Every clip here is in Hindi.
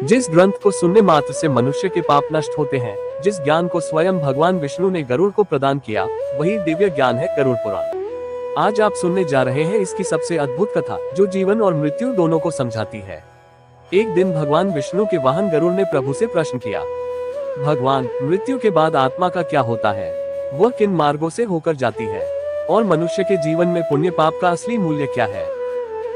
जिस ग्रंथ को सुनने मात्र से मनुष्य के पाप नष्ट होते हैं, जिस ज्ञान को स्वयं भगवान विष्णु ने गरुड़ को प्रदान किया, वही दिव्य ज्ञान है गरुड़ पुराण। आज आप सुनने जा रहे हैं इसकी सबसे अद्भुत कथा, जो जीवन और मृत्यु दोनों को समझाती है। एक दिन भगवान विष्णु के वाहन गरुड़ ने प्रभु से प्रश्न किया, भगवान, मृत्यु के बाद आत्मा का क्या होता है? वह किन मार्गों से होकर जाती है? और मनुष्य के जीवन में पुण्य पाप का असली मूल्य क्या है?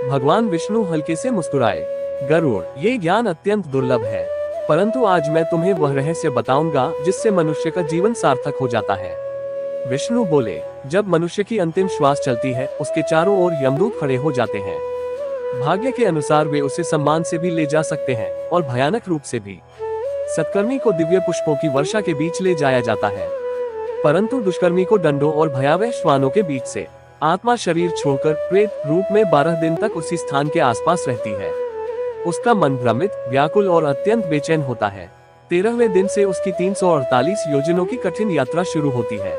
भगवान विष्णु हल्के से मुस्कुराए, गरुड़, ये ज्ञान अत्यंत दुर्लभ है, परंतु आज मैं तुम्हें वह रहस्य बताऊंगा जिससे मनुष्य का जीवन सार्थक हो जाता है। विष्णु बोले, जब मनुष्य की अंतिम श्वास चलती है, उसके चारों ओर यमदूत खड़े हो जाते हैं। भाग्य के अनुसार वे उसे सम्मान से भी ले जा सकते हैं और भयानक रूप से भी। सत्कर्मी को दिव्य पुष्पों की वर्षा के बीच ले जाया जाता है, परंतु दुष्कर्मी को डंडों और भयावह श्वानों के बीच से। आत्मा शरीर छोड़कर प्रेत रूप में 12 दिन तक उसी स्थान के आसपास रहती है। उसका मन भ्रमित, व्याकुल और अत्यंत बेचैन होता है। 13वें दिन से उसकी 348 योजनों की कठिन यात्रा शुरू होती है।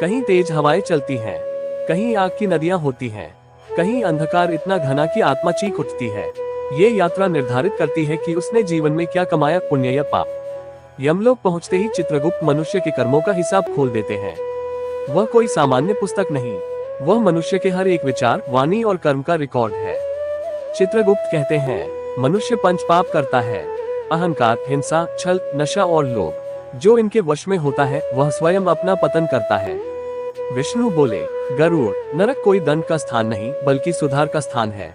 कहीं तेज हवाएं चलती हैं, कहीं आग की नदियां होती हैं, कहीं अंधकार इतना घना कि आत्मा चीख उठती है। ये यात्रा निर्धारित करती है कि उसने जीवन में क्या कमाया, पुण्य या पाप। यमलोक पहुंचते ही चित्रगुप्त मनुष्य के कर्मों का हिसाब खोल देते हैं। वह कोई सामान्य पुस्तक नहीं, वह मनुष्य के हर एक विचार, वाणी और कर्म का रिकॉर्ड है। चित्रगुप्त कहते हैं, मनुष्य पंच पाप करता है, अहंकार, हिंसा, छल, नशा और लोभ। जो इनके वश में होता है, वह स्वयं अपना पतन करता है। विष्णु बोले, गरुड़, नरक कोई दंड का स्थान नहीं, बल्कि सुधार का स्थान है।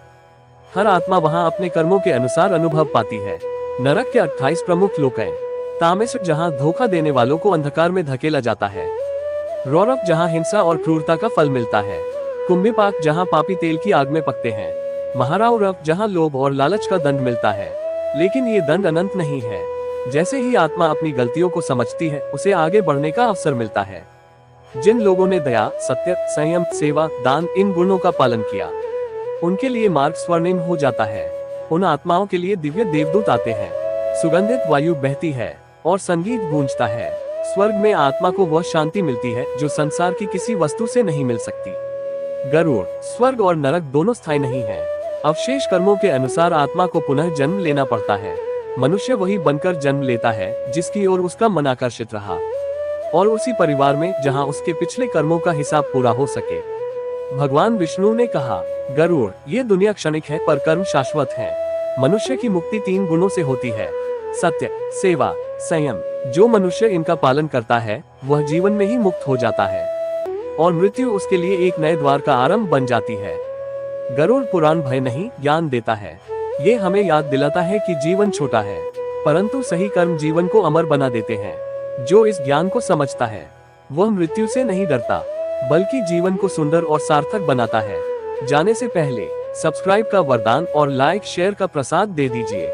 हर आत्मा वहां अपने कर्मों के अनुसार अनुभव पाती है। नरक के 28 प्रमुख लोक हैं। तामस, जहां धोखा देने वालों को अंधकार में धकेला जाता है। रौरव, जहां हिंसा और क्रूरता का फल मिलता है। कुंभीपाक, जहां पापी तेल की आग में पकते हैं। महाराउरव, जहां लोभ और लालच का दंड मिलता है। लेकिन ये दंड अनंत नहीं है। जैसे ही आत्मा अपनी गलतियों को समझती है, उसे आगे बढ़ने का अवसर मिलता है। जिन लोगों ने दया, सत्य, संयम, सेवा, दान, इन गुणों का पालन किया, उनके लिए मार्ग स्वर्णिम हो जाता है। उन आत्माओं के लिए दिव्य देवदूत आते हैं। सुगंधित वायु बहती है और संगीत गूंजता है। स्वर्ग में आत्मा को वह शांति मिलती है जो संसार की किसी वस्तु से नहीं मिल सकती। गरुड़, स्वर्ग और नरक दोनों स्थायी नहीं है। अवशेष कर्मों के अनुसार आत्मा को पुनः जन्म लेना पड़ता है। मनुष्य वही बनकर जन्म लेता है जिसकी ओर उसका मन आकर्षित रहा, और उसी परिवार में जहां उसके पिछले कर्मों का हिसाब पूरा हो सके। भगवान विष्णु ने कहा, गरुड़, ये दुनिया क्षणिक है पर कर्म शाश्वत है। मनुष्य की मुक्ति 3 गुणों से होती है, सत्य, सेवा, संयम। जो मनुष्य इनका पालन करता है, वह जीवन में ही मुक्त हो जाता है, और मृत्यु उसके लिए एक नए द्वार का आरंभ बन जाती है। गरुड़ पुराण भय नहीं, ज्ञान देता है। ये हमें याद दिलाता है कि जीवन छोटा है, परंतु सही कर्म जीवन को अमर बना देते हैं। जो इस ज्ञान को समझता है, वह मृत्यु से नहीं डरता, बल्कि जीवन को सुंदर और सार्थक बनाता है। जाने से पहले सब्सक्राइब का वरदान और लाइक शेयर का प्रसाद दे दीजिए।